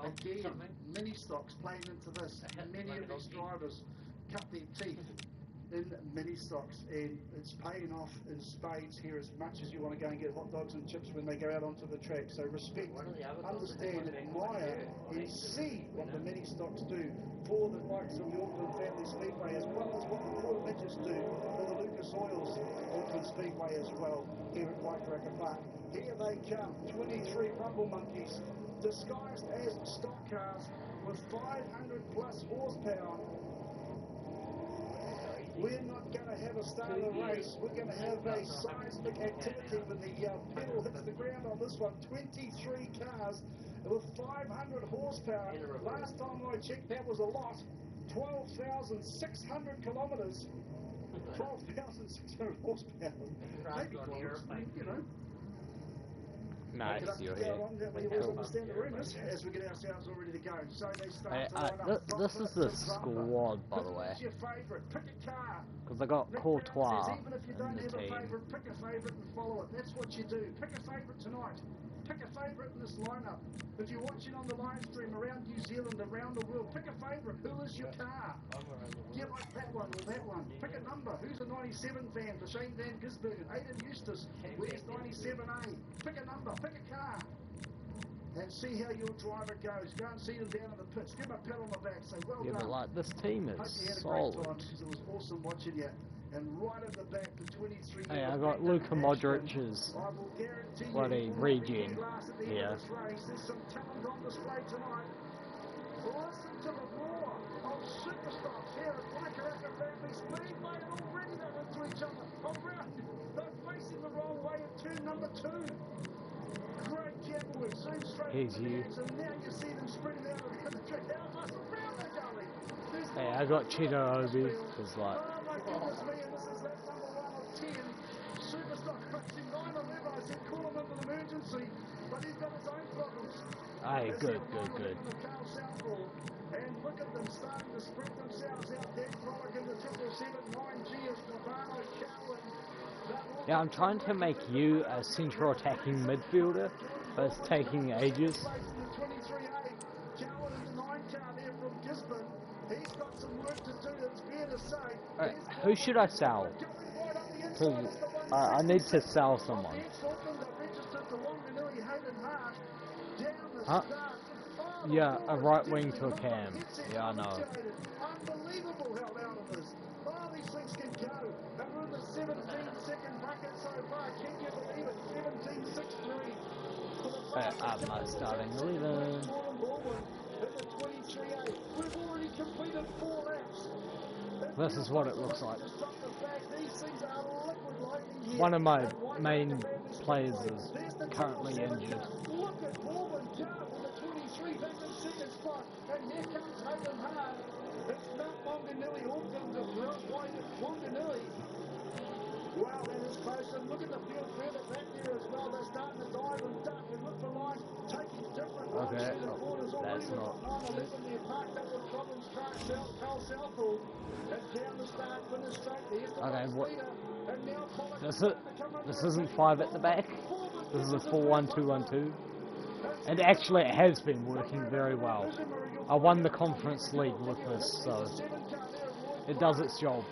Again, mini stocks playing into this. Many of these drivers cut their teeth in mini stocks, and it's paying off in spades here as much as you want to go and get hot dogs and chips when they go out onto the track. So respect, understand, admire, and see what the mini stocks do for the likes of the Auckland Family Speedway, as well as what the Port Midgets do for the Lucas Oils Auckland Speedway as well here at Waikaraka Park. Here they come, 23 Rumble Monkeys, disguised as stock cars with 500 plus horsepower. We're not going to have a start of a race. We're going to have a seismic activity when the pedal hits the ground on this one. 23 cars with 500 horsepower. Last time I checked, that was a lot. 12,600 kilometres. 12,600 horsepower. Maybe kilometres, you know. Nice, you're here. As we get ourselves all ready to go. So they start this is the squad, by the way. Because I got Courtois even if you don't have a favourite, pick a favourite and follow it. That's what you do. Pick a favourite tonight. Pick a favourite in this lineup. If you're watching on the live stream around New Zealand, around the world, pick a favourite. Who is your car? Do you like that one or that one? Pick a number. Who's a 97 fan for Shane Van Gisbergen? Aidan Eustace. Where's 97A? Pick a number. Pick a car. And see how your driver goes. Go and see them down in the pits. Give him a pat on the back. Say, well done. But like, this team is solid. It was awesome watching you. And right at the back, the 23. Hey, I got Luka Modric's bloody regen here. There's some talent on display tonight. Listen to the roar of superstars here at Waikaraka Family Speedway, and already they're into each other. Around, they're facing the wrong way at turn number 2. Great Campbell with zoom straight into the action. Now you see them spreading out around the track. How much around they're going? Hey, I got Cheeto Obi. It's like. Oh my goodness me, and this is that number 1 of 10. Superstar racing 911. I said call him in an emergency, but he's got his own problems. Hey, good. And look at them starting to spread themselves out. Dan Pollock in the 777 9G is Bravano Cowan. Yeah, I'm trying to make you a central attacking midfielder, but it's taking ages. Alright, who should I sell? I need to sell someone. Huh? Yeah, a right wing to a cam. Yeah, I know. Unbelievable how loud it is. Oh, these things can go. And we're in the 17-second bracket so far. Can you believe it? 17-6-3. I'm not starting 11. We've already completed 4 laps. This is what it looks like. One of my main players is currently injured. Look at Corbin Jar with the 23 back in second spot. And here comes Hayden Hard. It's Mount Wanganui, Auckland to Wanganui. Wow, that is close. And look at the field further back there as well. They're starting to dive and duck and look for lines, taking different lines okay. through the corners. That's not. 911 there, parked up with problems. Carl Southall. And down the start, finish straight. There's the leader. And now Pollock. This isn't 5 at the back. This is a 4-1-2-1-2. And actually it has been working very well. I won the conference league with this, so it does its job.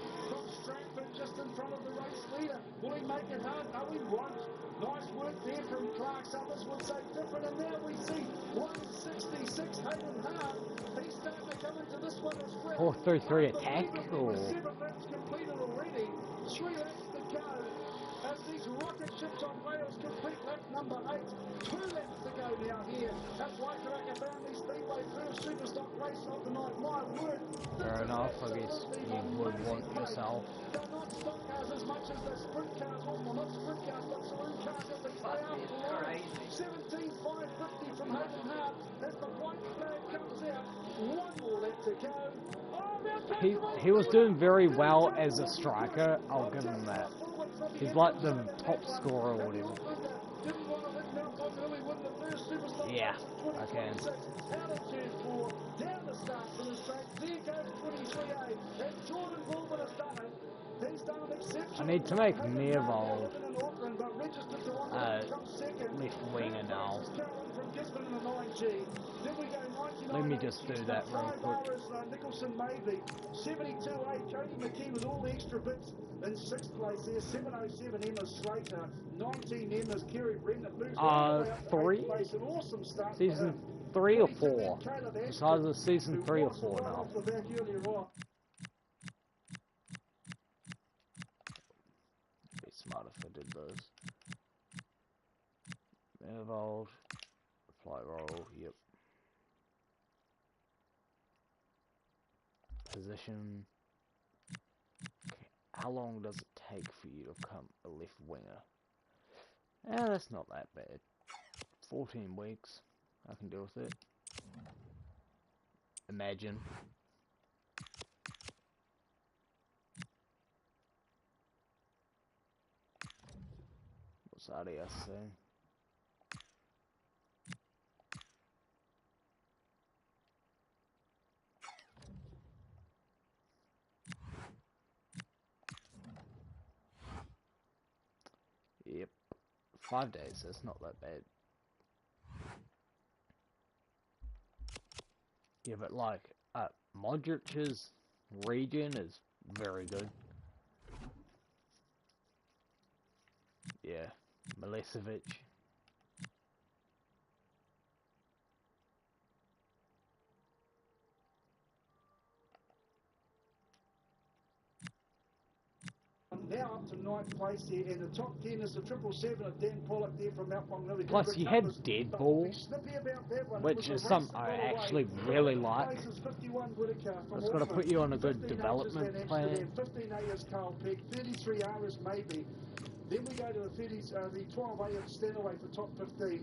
Just in front of the race leader. Will he make it hard? No, he won't. Nice work there from Clark. Others would say different. And now we see 166 Hayden Hard. He's starting to come into this one as well. 4-3-3 attack, or 7 laps completed already. 3 laps to go. As these rocket ships on rails complete lap number 8. 2 laps to go now here at Waikaraka Family Speedway. First Superstock race of the night. My word. fair enough, I guess you would want yourself. They're not stock cars as much as the sprint cars. Well, not sprint cars, but saloon cars at least. They are crazy. 17,550 from Hayden Hart. As the white flag comes out. 1 more lap to go. He was doing very well as a striker, I'll give him that. He's like the top scorer or whatever. Yeah, I can. I need to make Mervol left winger now. Let me just do that real quick. Nicholson Mavey, 72.8, Cody McKee with all the extra bits in 6th place there, 707 Emma Slater, 19 Emma's Kerry Brendan moves all the way up to 3? 8th place, an awesome start. Season 3 or 4? It's either season 3 or 4 now. Off the back earlier on. Be smart if I did those. Evolve, fly roll, yep. Position. Okay. How long does it take for you to become a left winger? That's not that bad. 14 weeks. I can deal with it. Imagine. What's RDS saying? Yep. 5 days, that's not that bad. Yeah, but like, Modric's regen is very good. Yeah, Milicevic. Now up to 9th place here, and the top 10 is the 777 of Dan Pollock there from Mount Lily. Plus, you had Deadpool, which is something I actually really like. It's got to put you on a good development plan. 15A is Carl Peck, 33R is Maybe. Then we go to the 12A of Stanaway for top 15.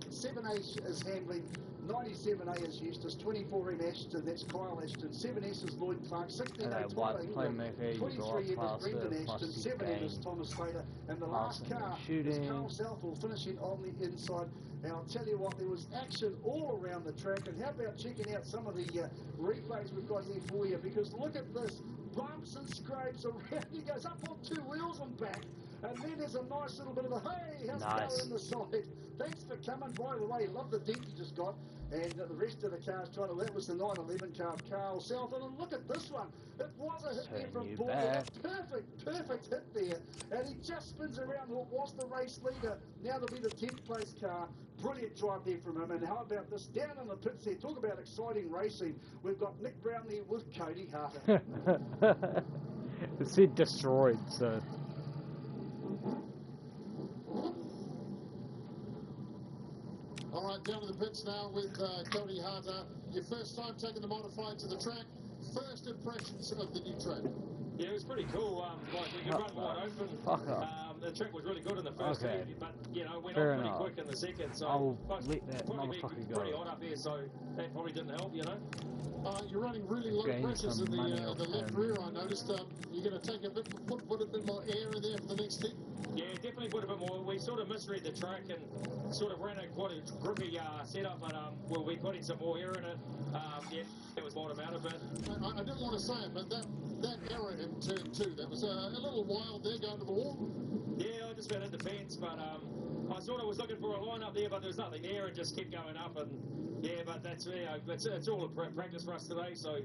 7A is Handling. 97A is Eustace, 24M Ashton, that's Kyle Ashton, 7S is Lloyd Clark, 16A Tyler England, 23M is Brendan Ashton, 7M is Thomas Slater, and the last car is Carl Southall finishing on the inside. Now I'll tell you what, there was action all around the track, and how about checking out some of the replays we've got here for you, because look at this, bumps and scrapes around, he goes up on 2 wheels and back. And then there's a nice little bit of a, hey, how's it going on the side? Thanks for coming. By the way, love the dent you just got. And the rest of the cars trying to, that was the 911 car of Carl Southall. And look at this one. It was a hit there from Border. Perfect hit there. And he just spins around what was the race leader. Now to be the 10th place car. Brilliant drive there from him. And how about this? Down in the pits there. Talk about exciting racing. We've got Nick Brown there with Cody Harter. It said destroyed, so... All right, down to the pits now with Cody Harter. Your first time taking the modified to the track. First impressions of the new track. Yeah, it was pretty cool. Like we could run wide open. The track was really good in the first heat, but you know went off pretty quick in the second. So I'll let that motherfucker go. Pretty hot up here, so that probably didn't help, you know. You're running really low pressures in the left rear. I noticed. You're going to take put a bit more air in there for the next heat. Yeah, definitely put a bit more. We sort of misread the track and sort of ran a quite a grippy setup, but we'll be putting some more air in it. Yeah, it was bottom out of it. I didn't want to say it, but that error in turn 2, that was a little wild there going to the wall. Yeah, I just went in the fence, but I sort of was looking for a line up there, but there was nothing there, and just kept going up. And yeah, but that's it's all a practice for us today. So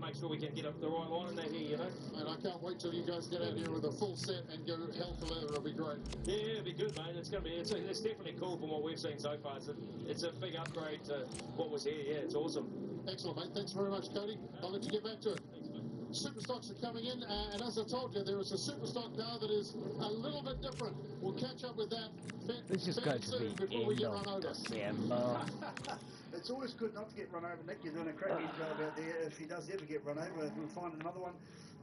make sure we can get up the right line in that here, you know. And I can't wait till you guys get out here with a full set and go hell for leather. It'll be great. Yeah, it'll be good, mate. It's gonna be. It's definitely cool from what we've seen so far. It's a big upgrade to what was here. Yeah, it's awesome. Excellent, mate. Thanks very much, Cody. I'll let you get back to it. Superstocks are coming in, and as I told you, there is a Superstock car that is a little bit different. We'll catch up with that Let's just go to the end of December. It's always good not to get run over, Nick. You're doing a cracking job out there. If he does ever get run over, we'll find another one.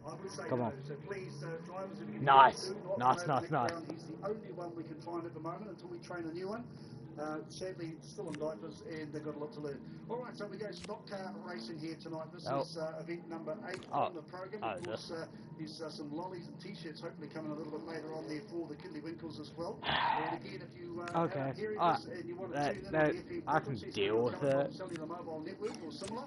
I would say no. So please, drivers, if you can Nice. He's the only one we can find at the moment until we train a new one. Sadly, still in diapers, and they've got a lot to learn. All right, so we go stock car racing here tonight. This is event number 8 on the program. Of course, there's some lollies and T-shirts hopefully coming a little bit later on there for the Kindlywinkles as well. And again, if you are hearing this and you want to tune in on the FM I can deal with it. Cellular Mobile Network or similar.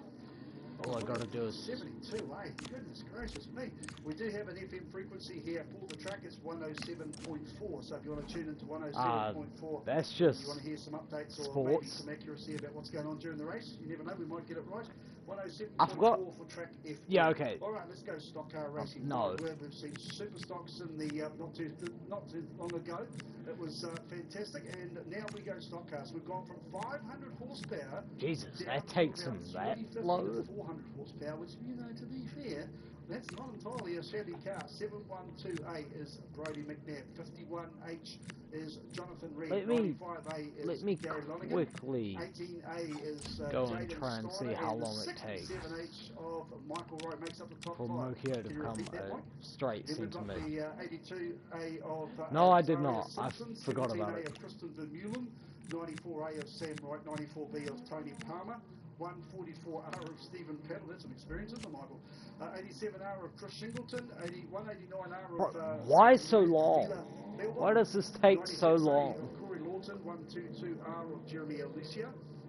All I gotta do is 72, eh? Goodness gracious me. We do have an FM frequency here for the track. It's 107.4. So if you want to tune into 107.4, that's you just want to hear some updates or sports. maybe some accuracy about what's going on during the race. You never know, we might get it right. 107.4 I forgot. for track F. Yeah, okay. All right, let's go stock car racing. No. We've seen super stocks in the not too long ago. It was fantastic, and now we go stock cars. We've gone from 500 horsepower. Jesus, down that to takes about him that 350 low. to 400 horsepower, which, you know, to be fair, that's not entirely a shabby car. 712A is Brodie McNabb. 51H is Jonathan Reed. 95A is let me Gary Lonergan. quickly 18A is go and Jaden try and see Steiner, how and long it takes 67H of Michael Wright makes up the top for 5. Mokio to Can you come repeat that, Mike? straight Then we've into got me. the 82A of No, I Alex did Maria not. I Simpson, forgot about 17A it. of Kristen Vermeulen, 94A of Sam Wright, 94B of Tony Palmer, 144R of Stephen Peddle. That's some experience, isn't it, Michael? 87R of Chris Shingleton, 189R of... Why so long? Why does this take so long? Of Corey Lawton, 122R of Jeremy Alicia,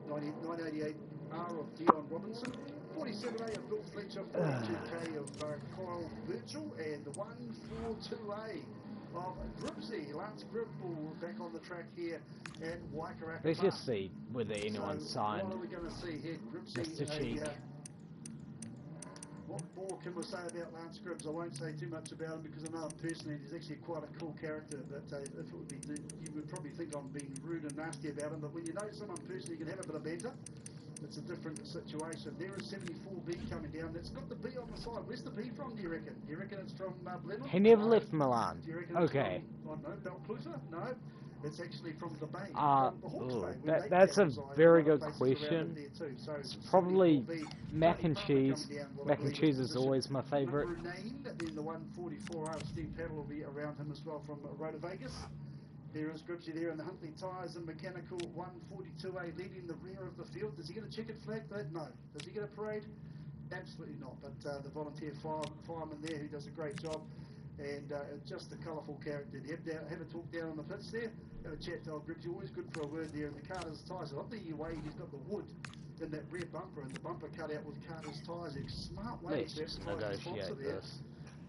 988R of Dion Robinson, 47A of Bill Fletcher, 42K of Kyle Birchall, and 142A of Gripsy, Lance Gripple, back on the track here at Waikato. Let's just see whether anyone's signed What are we going to see here? Gripsy, Mr. Cheek. what more can we say about Lance Gribbs? I won't say too much about him because I know him personally. He's actually quite a cool character. But if it would be, you would probably think I'm being rude and nasty about him. But when you know someone personally, you can have a bit of banter. It's a different situation. There is 74B coming down. That's got the B on the side. Where's the B from, do you reckon? Do you reckon it's from Blenheim? He never left Milan. Do you reckon Okay. it's from, I don't know, Belclusa? No. It's actually from the Bay. From the Hawke's Bay, where they that's a reside. very Other good places around question. it there too. So It's probably 74B. mac and Tony Palmer cheese. coming down, what I Mac and believe cheese is is position always my favourite. number 9, then the 144 out of Steve Paddle will be around him as well from Rotor Vegas. There is Gripsy there in the Huntley Tyres and Mechanical 142A leading the rear of the field. Does he get a checkered flag? No. Does he get a parade? Absolutely not. But the volunteer fireman there who does a great job, and just a colourful character. Have a talk down on the pits there. Have a chat to old Gripsy. Always good for a word there. And the Carter's tyres. I love the way he's got the wood in that rear bumper and the bumper cut out with Carter's tyres. A smart way Let's to just advertise the sponsor negotiate there. this.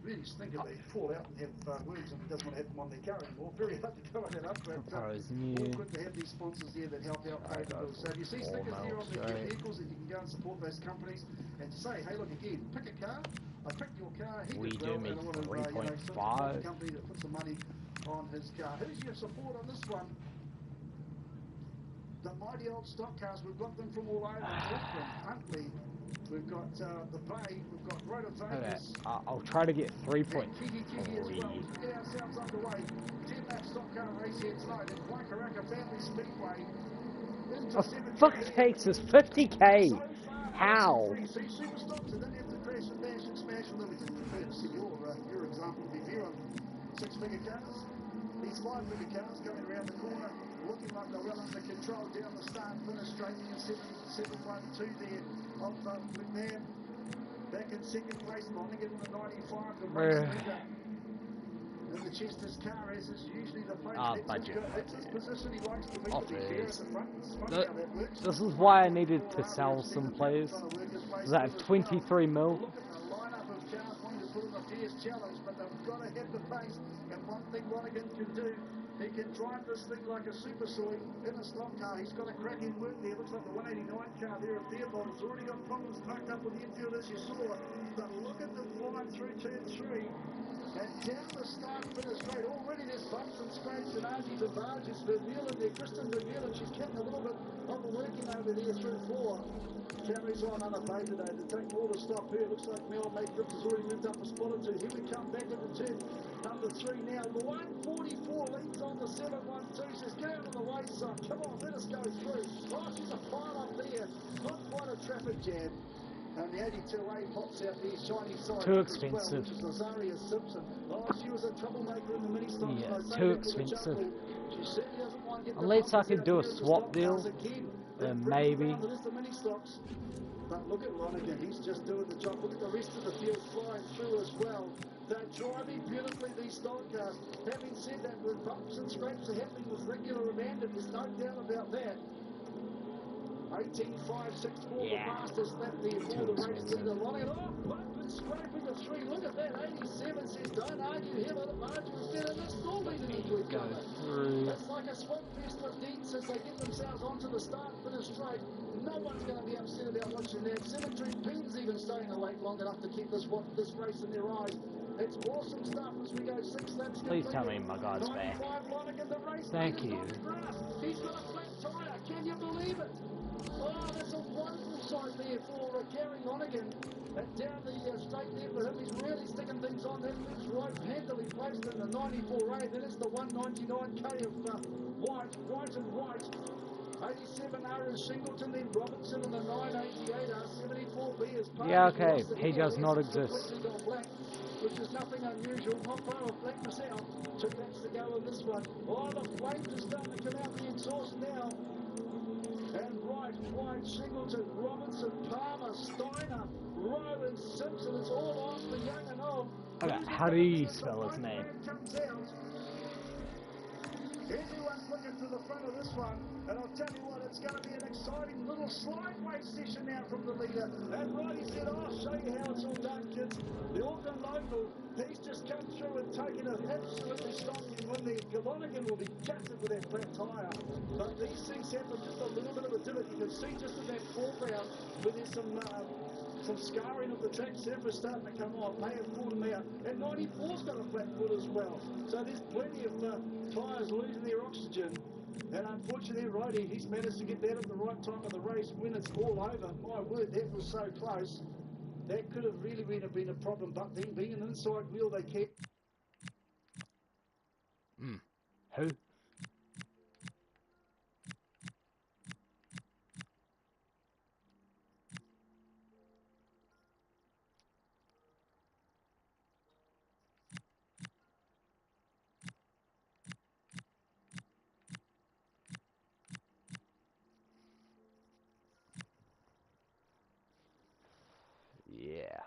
Really stink if they fall out and have words and he doesn't want to have them on their car anymore. Very hard to cover that up, but Propose all new. good to have these sponsors there that help out pay the bills. So if you see stickers there on your vehicles, that you can go and support those companies and say, hey, look again, pick a car. I picked your car. He We did do well, make and I want to, 3.5. support the company that puts the money on his car. Who's your support on this one? The mighty old stock cars. We've got them from all over. Auckland, Huntley. We've got the Bay, we've got Rotor Vegas. Okay, I'll try to get 3.3. As well. Let's get ourselves underway. 10-lap stock car race here tonight at Waikato Family Speedway. For fuck's sakes, it's 50k! How? See, super stocks, they don't have to crash and bash and smash, although we did prefer to see your example be there on 6-figure cars. These 5-figure cars coming around the corner, looking like they're well under control down the start finish straight in 712 there of McNabb. Back in second place, Lonergan in the 95, the race leader. And the Chester's car, as is usually the place. That's his position. He likes to be fair at the front. It's funny how that works. This is why I needed to sell some players. Because I have 23 mil. Look at the lineup of cars wanting to put in a fierce challenge, but they've got to have the pace. And one thing Lonergan can do, he can drive this thing like a super soy in a stock car. He's got a cracking work there. Looks like the 189 car there at Fairmont. It's already got problems parked up with the infield as you saw. But look at them flying through turn 3. And down the start finish straight. Already there's bumps and scrapes and argies and barges. Vermeulen there, Kristen Vermeulen, she's getting a little bit overworking over there through 4. Carries on unabated today. To take more to stop here. Looks like Mel Maycroft has already moved up a spot or 2. Here we come back into turn number 3 now. The 144 leads on the 712. Says, get out of the way, son. Come on, let us go through. Oh, she's a pile up there. Not quite a traffic jam. And the 82A pops out there, shiny side. Too expensive. Well, which is Nazaria Simpson. Oh, she was a troublemaker in the mini stocks. Yeah, too expensive. She certainly doesn't want to get Unless I could do a swap deal, then maybe. It is the mini stocks. But look at Lonergan, he's just doing the job. Look at the rest of the field flying through as well. They're driving beautifully, these stock cars. Having said that, the bumps and scrapes are happening with regular abandon. There's no doubt about that. 18.564, the Yeah. fastest lap there for Too the race expensive. leader. Lonnie, oh, but scraping the 3. Look at that. 87 says, don't argue here, but the margin is better. They're still leading into each Go other. through. It's like a swim fest of deeds as they get themselves onto the start finish straight. No one's going to be upset about watching that. Cemetery Pins even staying awake long enough to keep this race in their eyes. It's awesome stuff as we go 6 laps. Please tell me my guy's back. 95 Lonergan, the race Thank leader's you. on the grass. He's got a flat tyre. Can you believe it? Oh, that's a wonderful sight there for Gary Lonergan. And down the straight there for him, he's really sticking things on. That leaves right handily placed in the 94A. Then it's the 199K of white and white. 87R is Singleton, then Robinson, and the 988R 74B is Palmer. Yeah, okay. He does not exist. Black, which is nothing unusual. Not far off blackness out. 2 laps to go in this one. Oh, the flames are starting to come out the exhaust now. And right, white, Singleton, Robinson, Palmer, Steiner, Rowe, and Simpson. It's all on for young and old. Okay, how do you spell his name? Everyone's looking to the front of this one, and I'll tell you what, it's going to be an exciting little slideway session now from the leader. And Roddy said, I'll show you how it's all done, kids. The Auckland local, he's just come through and taken an absolutely stonking win there. Galonigan will be gutted with that flat tyre. But these things happen, just a little bit of a divot. You can see just in that foreground where there's some scarring of the track surface starting to come off. May have pulled him out. And 94's got a flat foot as well. So there's plenty of tyres losing their oxygen. And unfortunately, Roddy, he's managed to get that at the right time of the race when it's all over. My word, that was so close. That could have really been a problem. But then being an inside wheel, they kept... Who? Yeah.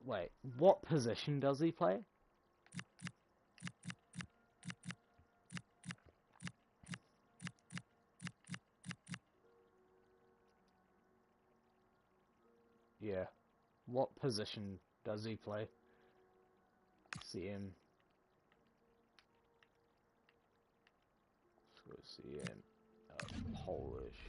Wait, what position does he play? Yeah. What position does he play? CM. Let's go CM. Polish.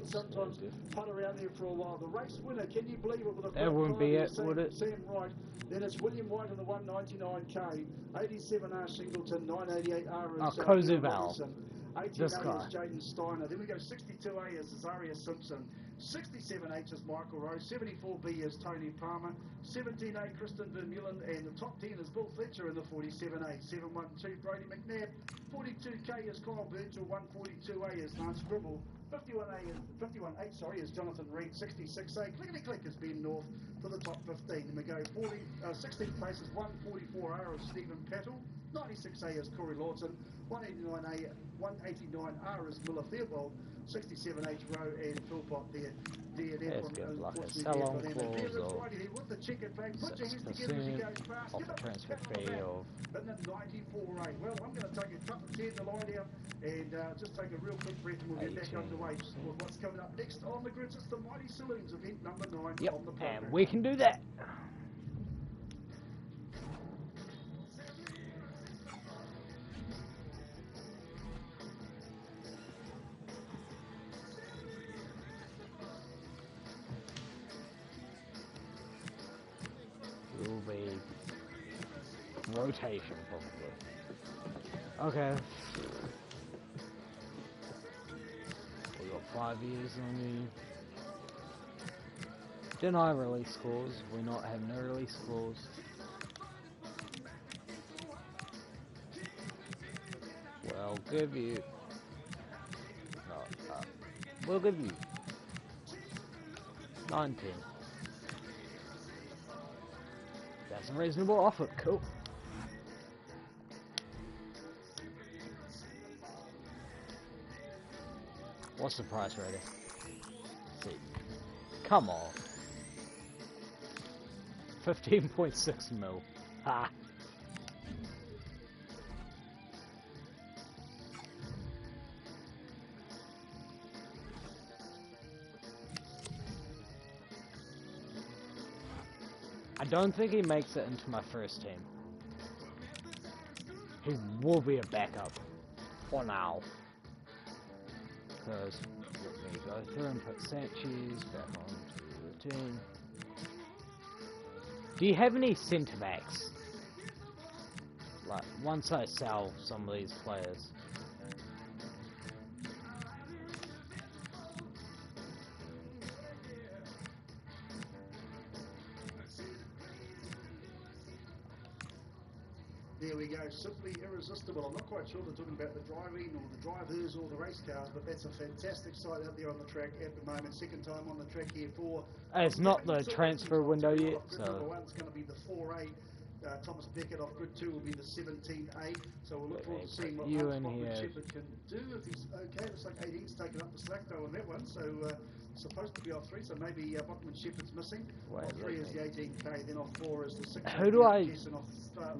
Sometimes putt around there for a while. The race winner, can you believe it? With a That wouldn't be it, would it? Sam Wright. Then it's William White in the 199K, 87R Singleton, 988R is Kozuval. 18A This guy. is Jaden Steiner. Then we go 62A is Zaria Simpson, 67H is Michael Rose, 74B is Tony Palmer, 17A Kristen Vermeulen, and the top 10 is Bill Fletcher in the 47A, 712 Brody McNabb, 42K is Kyle Birchall, 142A is Lance Gribble, 51H is Jonathan Reed, 66A Clickety Click is Ben North for the top 15. Then we go 16th place is 144R of Stephen Pattle, 96A is Corey Lawson, 189R is Miller Theobald, 67H Rowe and Philpott there. Let's get like a sell-on clause of 6% off the transfer fee of... And then 94A. Well, I'm going to take a couple of tears to lie down and just take a real quick breath and we'll get back underway with what's coming up next on the grids. It's the Mighty Saloons event number 9 Yep, on the program. and we can do that. Will be rotation probably. Okay. We got 5 years on the deny release clause. We not have no release clause. We'll give you. No, we'll give you 19. That's a reasonable offer. Cool. What's the price rating? See. Come on. 15.6 mil. Ha. I don't think he makes it into my first team. He will be a backup for now. Because let me go through and put Sanchez back onto the team. Do you have any centre backs? Like once I sell some of these players. There we go, simply irresistible. I'm not quite sure they're talking about the driving or the drivers or the race cars, but that's a fantastic sight out there on the track at the moment. Second time on the track here for... It's not the transfer window yet, so... Number one's going to be the 4A. Thomas Beckett off grid 2 will be the 17A. So we'll look forward to seeing what Bachman Shepherd can do if he's okay. Looks like 18's taken up the slack though on that one. So supposed to be off 3, so maybe Bachman Shepherd's missing. Off 3 is the 18K, then off 4 is the 6A. Who do I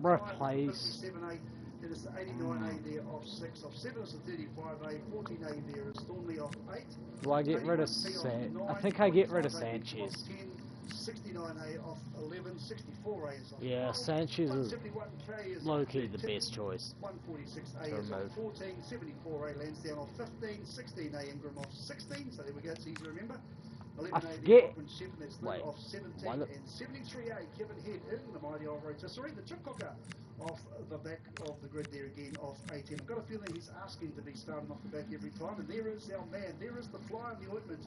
replace? 57A. Then it's the 89A there off 6. Off 7 is the 35A. 14A there is Thornley off 8. Do I get rid of I think I get rid of Sanchez. 69A off 11, 64A is off. Yeah, Sanchez is low-key the best choice. 146A is off 14, 74A Lansdowne off 15, 16A Ingram off 16, so there we go, it's easy to remember. 11A there, Shepherd, that's off 17, and 73A Kevin Head in the mighty old rotisserie. The chip cooker off the back of the grid there again off 18. I've got a feeling he's asking to be starting off the back every time, and there is our man, there is the fly on the ointment.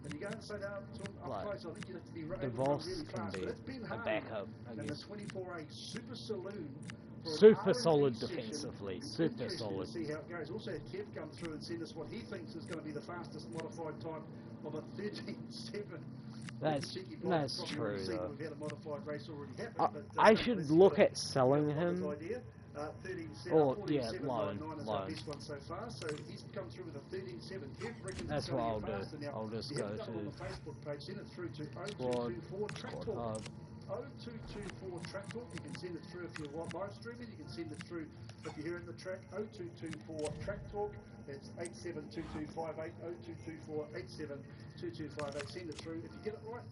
And you go and say down up close, I think you'd have to be really fast. But it's been hard. Backup, and the 24A Super Saloon. Super solid defensively. Super solid. See how it goes. Also had Kev come through and send us what he thinks is going to be the fastest modified time of a 13.7. That's true though. We've had a modified race already happen, but, I should look at selling him. 13.7, or yeah, loan. Is our best one so far. So he's come through with a 13.7. That's what I'll do. I'll just go to on the Facebook page. Send it through to squad. 0224 Track Talk. 0224 Track Talk. You can send it through if you're live streaming. You can send it through if you're here in the track. 0224 Track Talk. It's 872258 0224 872258. Send it through. If you get it right,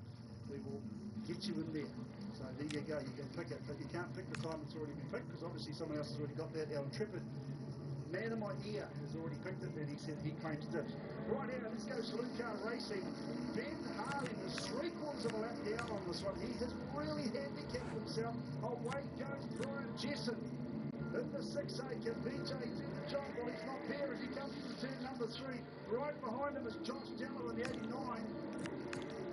we will get you in there. So there you go, you can pick it, but you can't pick the time that's already been picked because obviously someone else has already got that. Our intrepid man in my ear has already picked it and he said he claims dibs. Right now, let's go saloon car racing. Ben Harley is 3/4 of a lap down on this one. He has really handicapped himself. Away goes Brian Jesson. In the 6A, can BJ do the job? Well, he's not there as he comes into turn number 3. Right behind him is Josh Dallin in the 89.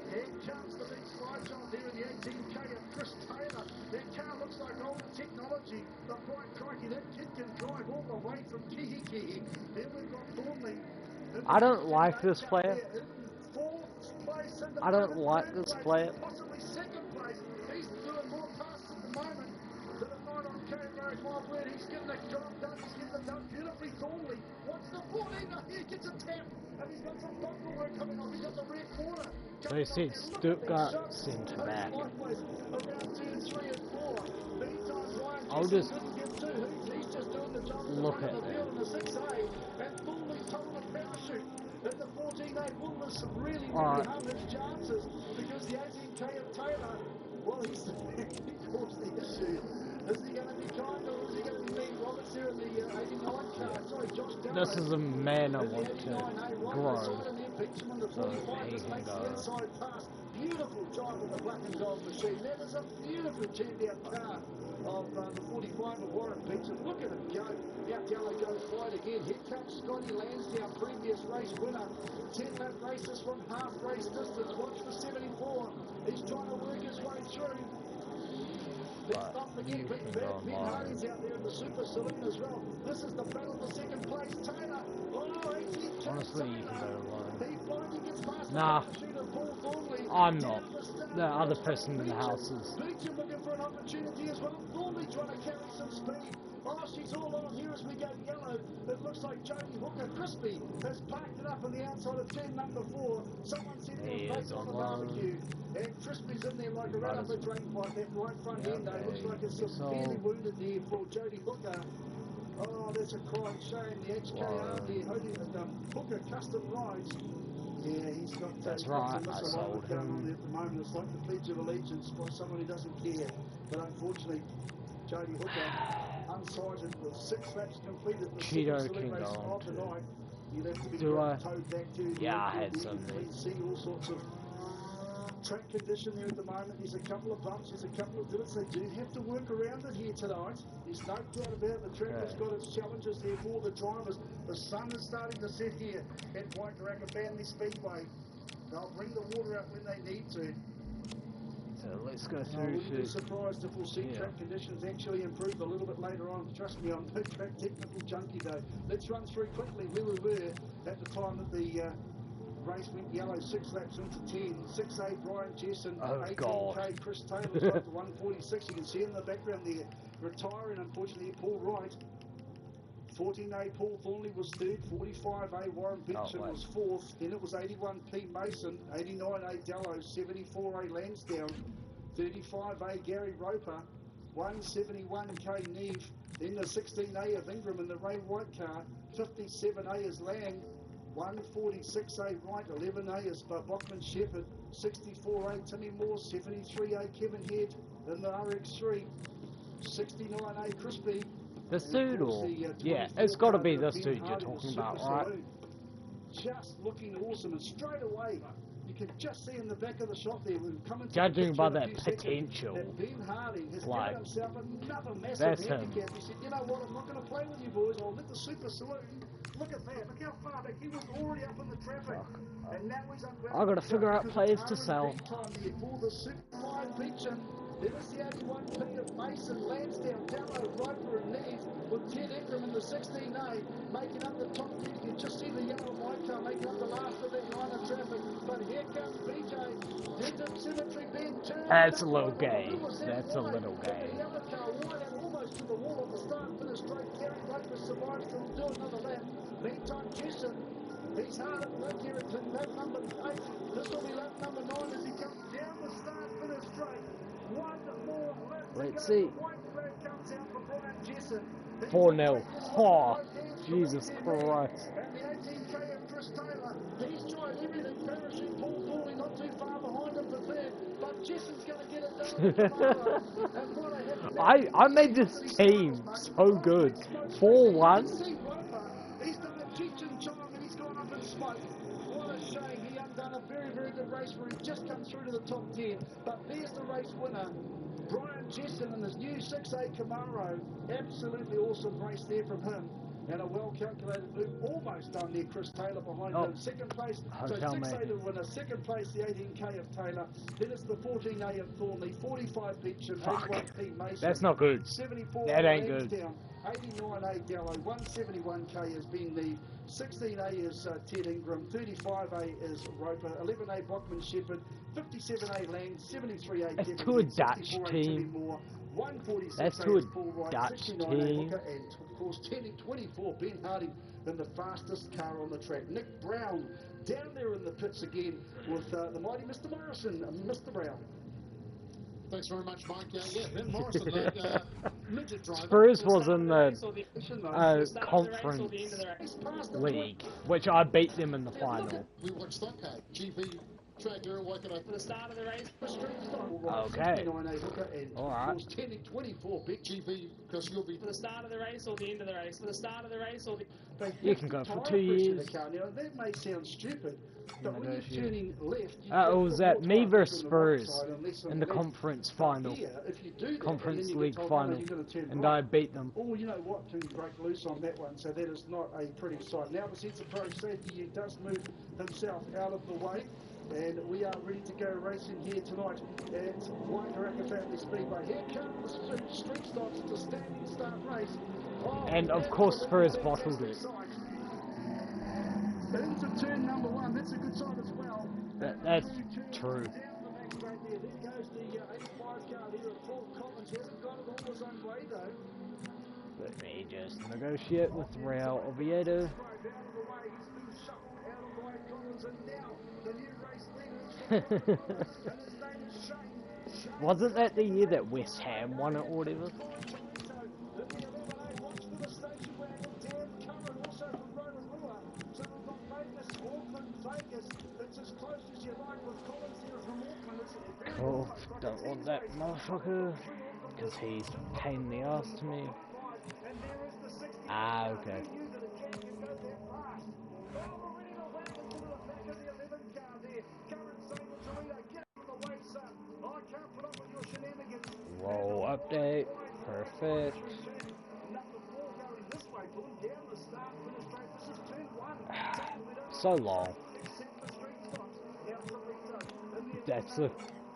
Here comes the big slide job there in the 18K of Chris Taylor. That car looks like older technology, but quite crikey, that kid can drive all the way from Kihi. Then we've got Thornley. I don't like this player. I don't like this player. Possibly second place. He's doing more passes at the moment than a 9 on K Road. My word, he's getting the job done. He's getting it done beautifully. Thornley. What's the 14? He gets a tap. And he's got some bunker work coming off. He's got the rear corner. They said Stuttgart centre back. I'll just look at that. Alright. Because the 18K of Taylor, well, he's caused the issue. Is he going to be kind or is he going to be mean? Robert's there in the 89 car. Sorry, Josh Dallin. This is a man I want to grow. So he can go. Beautiful drive with the black and gold machine. That is a beautiful champion car of the 45 of Warren Beecham. Look at him go. Out yellow goes wide again. Here comes Scotty Lansdowne, previous race winner. 10-lap race, this one half race distance. Watch for 74. He's trying to work his way through. But you can go online. Out there in the Super Saloon as well. This is the battle for second place. Taylor. Honestly, you can go online. Nah. I'm not. The other person in the house is. Beecham looking for an opportunity as well. Thornley trying to carry some speed. Oh, she's all on here as we go yellow. It looks like Jodie Hooker. Crispy has parked it up on the outside of turn number 4. Someone said there was bait on the barbecue. And Crispy's in there like a rat up a drain pipe. That right front end, though, looks like it's severely wounded there for Jodie Hooker. Oh, that's a crying shame. The HKR there, Hooker Custom Rides. Yeah, he's got that's right, I sold going on him. there at the moment. It's like the Pledge of Allegiance by someone who doesn't care. But unfortunately, Jodie Hooker, unsighted with 6 laps completed. The Cheeto second can race go of the on night. You'd have to be Do I? towed back to Yeah, I had some. You can see all sorts of track condition there at the moment. There's a couple of bumps, there's a couple of divots. They do have to work around it here tonight. There's no doubt about it. The track has got its challenges there for the drivers. The sun is starting to set here at Waikaraka Family Speedway. They'll bring the water out when they need to. So let's go I through wouldn't be to. surprised if we'll see track conditions actually improve a little bit later on. Trust me, I'm no track technical junkie though. Let's run through quickly where we were at the time that the race went yellow. 6 laps into 10. 6A Brian Jessen, 18K Chris Taylor's up to 146. You can see in the background there, retiring unfortunately Paul Wright. 14A Paul Thornley was 3rd, 45A Warren Beecham was 4th, then it was 81P Mason, 89A Dello, 74A Lansdowne, 35A Gary Roper, 171K Neve, then the 16A of Ingram in the Ray White car, 57A is Lang, 146A Wright, 11A is Bachman Shepherd, 64A Timmy Moore, 73A Kevin Head in the RX3, 69A Crispy. This dude, or yeah, it's got to be this dude you're talking about, right? Just looking awesome, and straight away you can just see in the back of the shot there, coming judging by that potential, that Ben Harding has like, given himself another massive that's handicap. He said, you know what, I'm not going to play with you boys. I'll let the Super Saloon. Look at that. Look how far back. He was already up in the traffic, and now he's I got to figure out players to sell. For the Super 5 Beecham. Then it's the 81P of Mason, Lansdowne, Dello, Roper and Neve with Ted Ingram in the 16A making up the top 10. You can just see the yellow and white car making up the last of that line of traffic. But here comes BJ. Denton Symmetry Ben turn. That's a little gay. That's a little gay. The other car wide out almost to the wall at the start and finish straight. Gary Roper survives to do another lap. Meantime, Jessen, he's hard at work here at lap number 8. This will be lap number 9 as he comes down the start, finish straight. One more lap. Let's see. White flag comes out for Brian Jessen. 4-0. Oh, Jesus Christ. And the 18K of Chris Taylor. He's tried everything. Parachute Paul Thornley not too far behind him for 3rd. But Jessen's going to get it done tomorrow. And what a I made this team so good. 4-1. He's done a Cheech and Chong and he's gone up in smoke. What a shame. He undone a very, very good race where he just come through to the top 10. But there's the race winner, Brian Jessen, in his new 6A Camaro. Absolutely awesome race there from him. And a well-calculated move, almost done there, Chris Taylor behind him. 2nd place, so 6A to winner. 2nd place, the 18K of Taylor. Then it's the 14A of Thornley, 45 Beecham, 81P Mason. That's not good. 74 that ain't good. Down, 89A Gallo, 171K has been the 16A is Ted Ingram, 35A is Roper, 11A Bachman Shepherd, 57A Lang, 73A That's Kevin, to a Dutch 64A team. Timmy Moore, 146A That's to a Paul Wright, Dutch 69A team. Hooker, and of course 24 Ben Harding in the fastest car on the track. Nick Brown down there in the pits again with the mighty Mr. Morrison, Mr. Brown. Thanks very much, Mike. Yeah, Ben Morrison, midget driver. Spurs was in the conference league, which I beat them in the final. We watched that car. GP track here, working at the start of the race. Okay. Alright. 24 big GP, because you'll be For the start of the race or the end of the race? For the start of the race or the... You can go for 2 years. Now, that may sound stupid, but when you're turning left... It was at me versus Spurs in the conference final. Conference league final. And I beat them. Oh, you know what? Can break loose on that one, so that is not a pretty sight. Now the sense of pro safety, he does move himself out of the way. And we are ready to go racing here tonight at Waikaraka Family Speedway. Here comes the street stocks to standing start race. Oh, and of course Spurs bottled it. Into turn number 1, that's a good sign as well. That's true. Down the next straight there. There goes the 85 car here at Paul Collins. He hasn't got it all his own way though. Let me just negotiate with Rail Oviedo. Out of the way, he's been shuffled out of the way, Collins, and now the new race leader is and his name is Shane. Wasn't that the year that West Ham won it or whatever? Cool. Don't want that motherfucker because he's a pain in the ass to me. Ah, okay. Roll update. Perfect. So long. That's the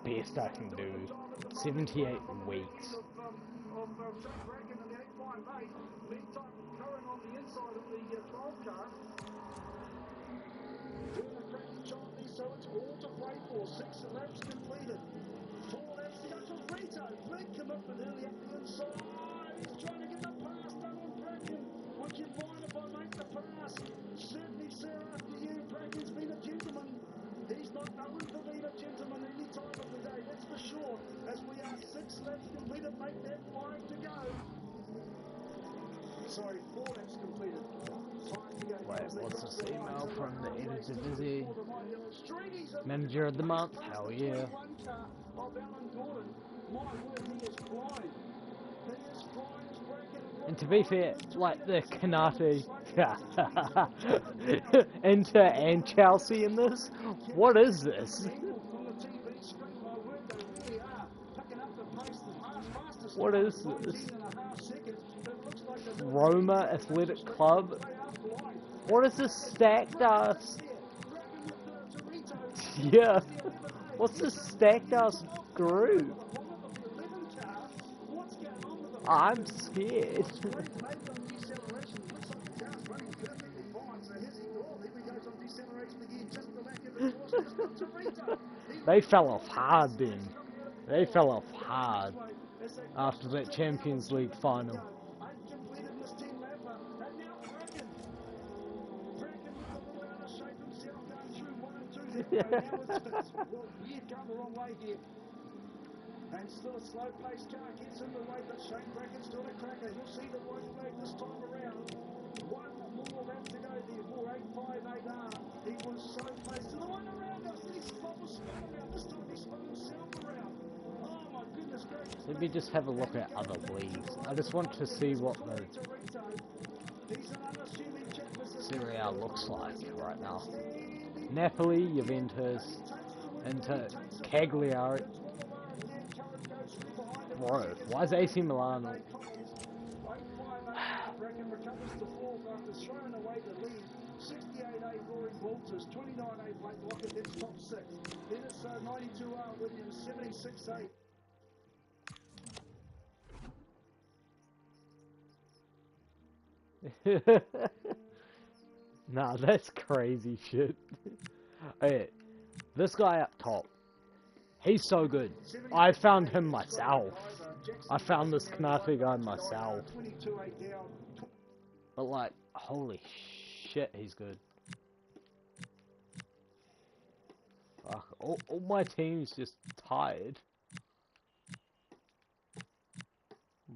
best I can do. 78 weeks. So it's all to play for. 6 laps completed. 4 laps to go to Rito. Great commitment early up the inside. He's trying to get the pass done on Bracken. Would you mind if I make the pass? Certainly, sir, after you. Bracken's been a gentleman. He's not known for being a gentleman any time of the day, that's for sure. As we are 6 laps completed, make that 5 to go. Sorry, 4 laps completed. 5 to go. Wait, what's this email from the editor Dizzy? Manager of the month? Hell yeah. And to be fair, like the Canate Inter and Chelsea in this? What is this? What is this? Roma Athletic Club? What is this stacked ass? Yeah. What's this stacked ass group? I'm scared. They fell off hard then. They fell off hard after that Champions League final. And still a slow-paced car gets in the way, but Shane Bracken's still a cracker. You'll see the white flag this time around. One more lap to go there for 858R. He was so close to the one around us. He spun around. This time he spun himself around. Oh my goodness gracious. Let me just have a look at other leagues. I just want to see what the Serie A looks like right now. Napoli, Juventus, Inter, Cagliari. Bro, why is AC Milan? Bracken recovers to 4th after throwing away the lead. 68A Rory Walters, 29A Blake Lockett, that's top 6. Then it's 92R Williams, 76A. Nah, that's crazy shit. Hey, this guy up top, he's so good. I found him myself. I found this Canate guy myself. But like, holy shit, he's good. Fuck, all my team's just tired.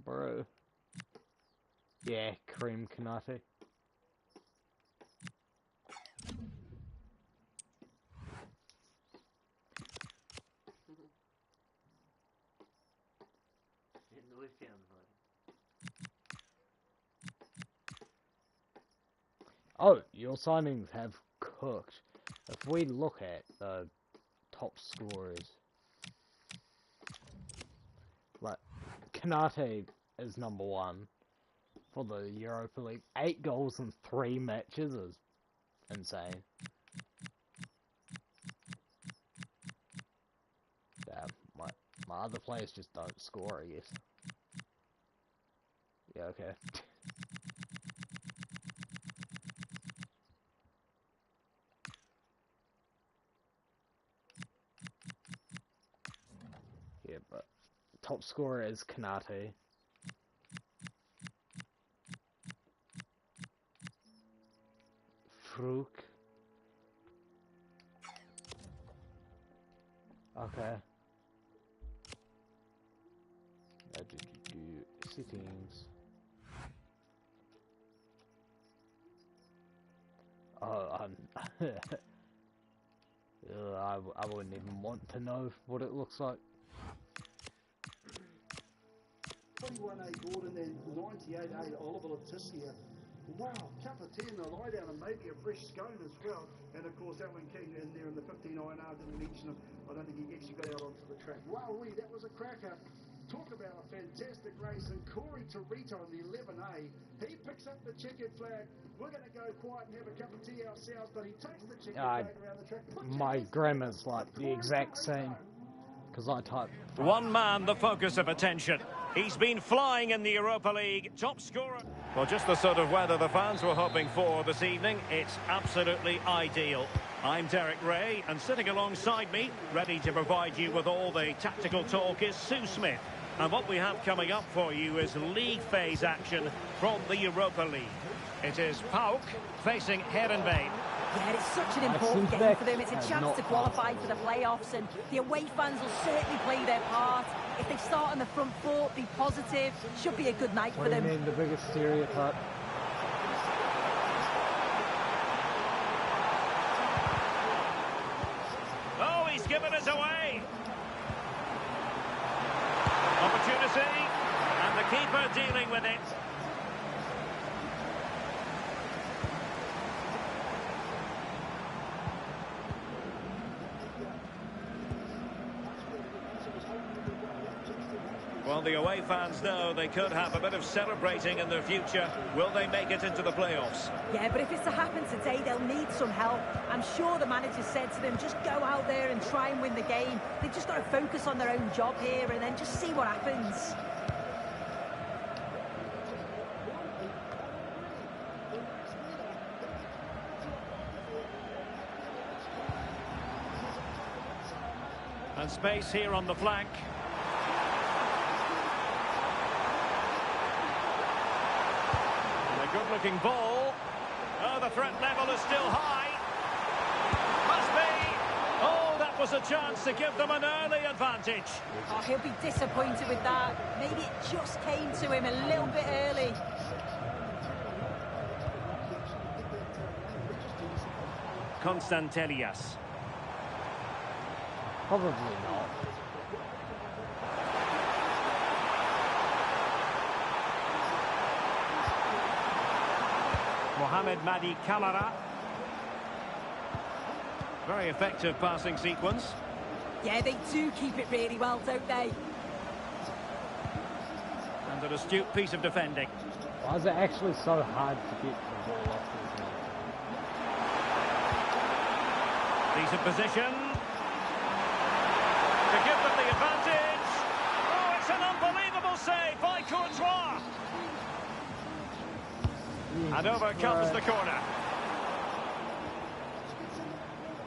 Bro. Yeah, Cream Canate. Oh, your signings have cooked. If we look at the top scorers, like, Canate is number 1 for the Europa League. 8 goals in 3 matches is insane. Damn, my other players just don't score, I guess. Yeah, okay. top scorer is Kanate. Fruk. Okay. Settings. Oh, I wouldn't even want to know what it looks like. 21A Gordon and 98A Oliver Leticia. Wow, cup of 10, a lie down and maybe a fresh scone as well. And of course, Alan King in there in the 59R, didn't mention him. I don't think he actually got out onto the track. Wow, that was a cracker. Talk about a fantastic race. And Corey Torito in the 11A, he picks up the checkered flag. We're going to go quiet and have a cup of tea ourselves, but he takes the checkered flag around the track. My grammar's like the exact same, because I type. One man, the focus of attention. He's been flying in the Europa League, top scorer. Well, just the sort of weather the fans were hoping for this evening. It's absolutely ideal. I'm Derek Ray, and sitting alongside me, ready to provide you with all the tactical talk, is Sue Smith. And what we have coming up for you is league phase action from the Europa League. It is PAOK facing Heerenveen. Yeah, it's such an important game for them. It's a chance to qualify for the playoffs, and the away fans will certainly play their part. If they start on the front foot, be positive, should be a good night for them. What do you mean, the biggest stereotype? Oh, he's given us away. Opportunity, and the keeper dealing with it. Well, the away fans know they could have a bit of celebrating in their future. Will they make it into the playoffs? Yeah, but if it's to happen today, they'll need some help. I'm sure the manager said to them, just go out there and try and win the game. They've just got to focus on their own job here and then just see what happens. And space here on the flank. Good-looking ball. Oh, the threat level is still high. Must be. Oh, that was a chance to give them an early advantage. Oh, he'll be disappointed with that. Maybe it just came to him a little bit early. Constantelias. Probably not. Mohamed Madi Kamara. Very effective passing sequence. Yeah, they do keep it really well, don't they? And an astute piece of defending. Why is it actually so hard to get the ball off the ground? Decent position. To give them the advantage. Oh, it's an unbelievable save by Courtois. And over comes the corner.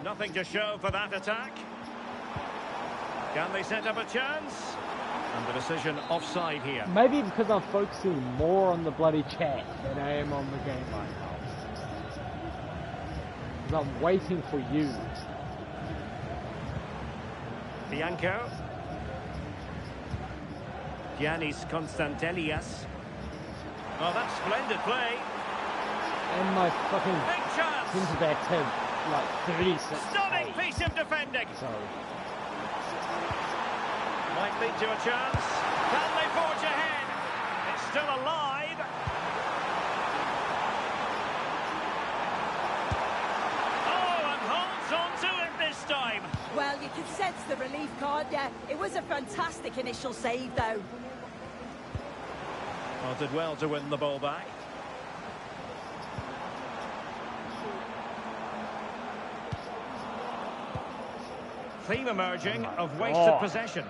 Nothing to show for that attack. Can they set up a chance? And the decision offside here. Maybe because I'm focusing more on the bloody chat than I am on the game right now. Because I'm waiting for you. Bianco. Giannis Constantelias. Oh, that's splendid play. And my fucking Big chance. centre backs have like 36. Stunning piece of defending. So Might lead to a chance. Can they forge ahead? It's still alive. Oh, and holds on to it this time. Well, you can sense the relief, can't you? It was a fantastic initial save, though. Well, did well to win the ball back. Theme emerging of wasted possession.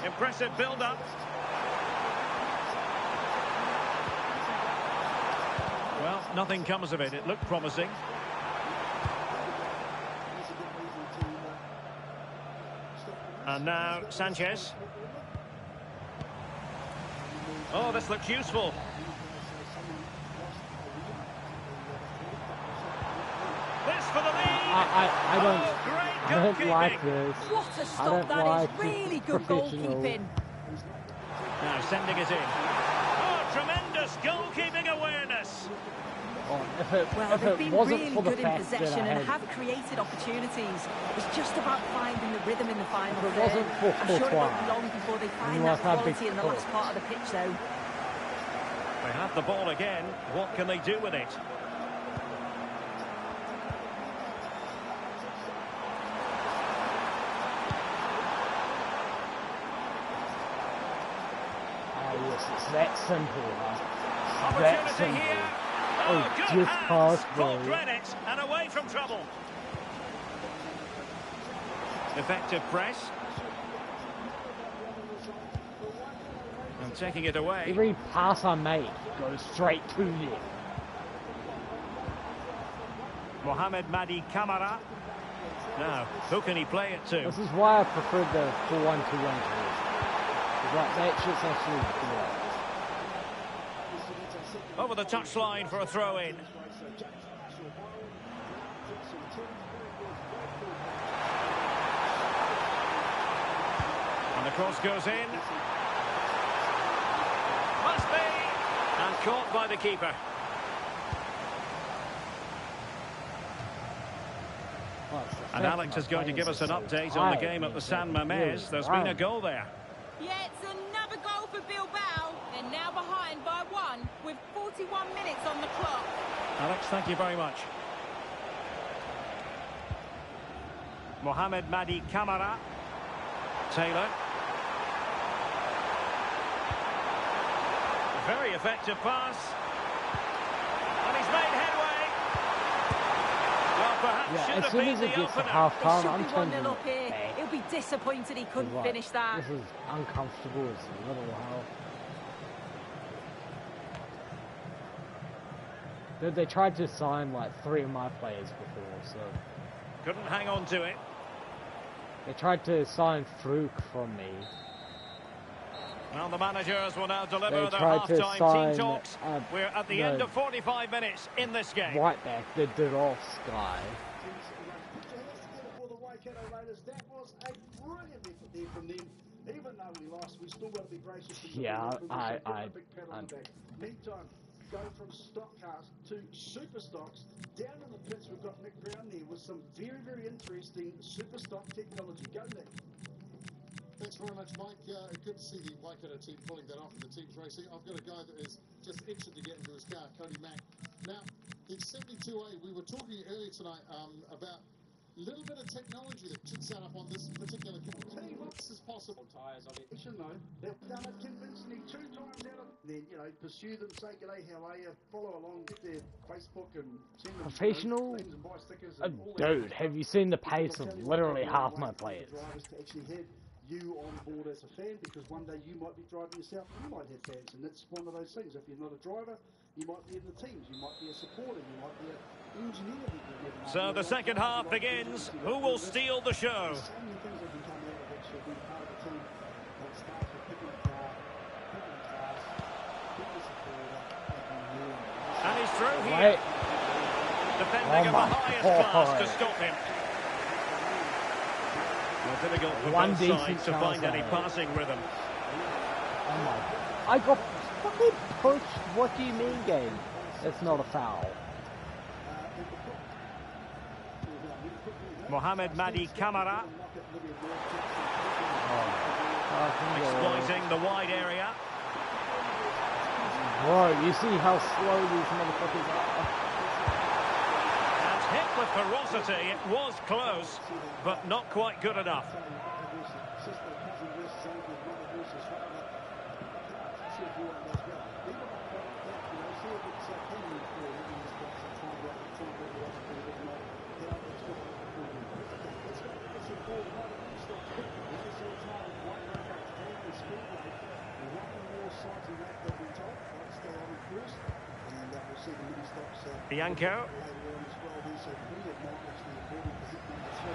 Impressive build-up. Well, nothing comes of it. It looked promising. And now Sanchez. Oh, this looks useful. This for the lead. I don't like this. What a I stop don't that like is. Really good professional. goalkeeping. Now sending it in. Oh, tremendous goalkeeping awareness. Oh, Well, if they've it been wasn't really for the good in fact that possession I and had, have created opportunities. It's just about finding the rhythm in the final If it third. wasn't for I'm sure it won't be Courtois, long before they find you that must have big quality in the last thoughts. part of the pitch, though. They have the ball again. What can they do with it? Yes, it's that simple, huh? That Opportunity simple. here. Oh, Good just hands. past Caught me. Reddit and away from trouble. Effective press. And taking it away. Every pass I make goes straight to you. Mohamed Madi Camara. Now, who can he play it to? This is why I preferred the 4-1-2-1. Right, that shit's actually good. Over the touchline for a throw-in. And the cross goes in. Must be. And caught by the keeper. And Alex is going to give us an update on the game at the San Mamés. There's been a goal there. Yeah, it's another goal for Bilbao. They're now behind by 1 with 41 minutes on the clock. Alex, thank you very much. Mohamed Madi Camara. Taylor. Very effective pass. And he's made headway. Well, perhaps Yeah, should as have soon been as the it gets to opener. half-time, Should I'm be 1-0 changing up here. back. He'll be disappointed he couldn't Right, finish that. This is uncomfortable as a little while. They tried to sign like 3 of my players before, so Couldn't hang on to it. they tried to sign Fruk from me. Well, the managers will now deliver They their tried to half-time sign, team talks. We're at the end of 45 minutes in this game. Right back, the Duros guy. That was a brilliant effort there from them. Even though we lost, we still got to be gracious. Yeah, Meantime, go from stock cars to super stocks. Down in the pits, we've got Nick Brown there with some very, very interesting super stock technology. Go, Nick. Thanks very much, Mike. Good to see the Waikato team pulling that off and the team's racing. I've got a guy that is just itching to get into his car, Cody Mack. Now, the 72A, we were talking earlier tonight about a little bit of technology that should set up on this particular car. Tell you what, this is possible. Tyres on it. You should know. They've done it convincingly 2 times out of. Then, pursue them, say, g'day, how are you? Follow along, get their Facebook and send them Professional? things and buy stickers and all that Dude, stuff. have you seen the Because pace I'll of tell you literally what, half I'd my like players? drivers to actually have you on board as a fan, because one day you might be driving yourself, you might have fans, and that's one of those things. If you're not a driver, you might be in the teams, you might be a supporter, you might be an engineer. So the second half begins. Who will steal the show? There's so many things that can come out of it. Should be part of the team that starts with picking a car, picking a class, picking a supporter, And he's through Wait. here. Defending of the my highest class God. to stop him. Well, difficult for One both decent sides to chance find any I had. passing rhythm. Oh my... I got fucking pushed. What do you mean, game? That's not a foul. Mohamed Madi Camara Fucking exploiting the wide area. Bro, you see how slow these motherfuckers are? And hit with ferocity. It was close, but not quite good enough. Bianco.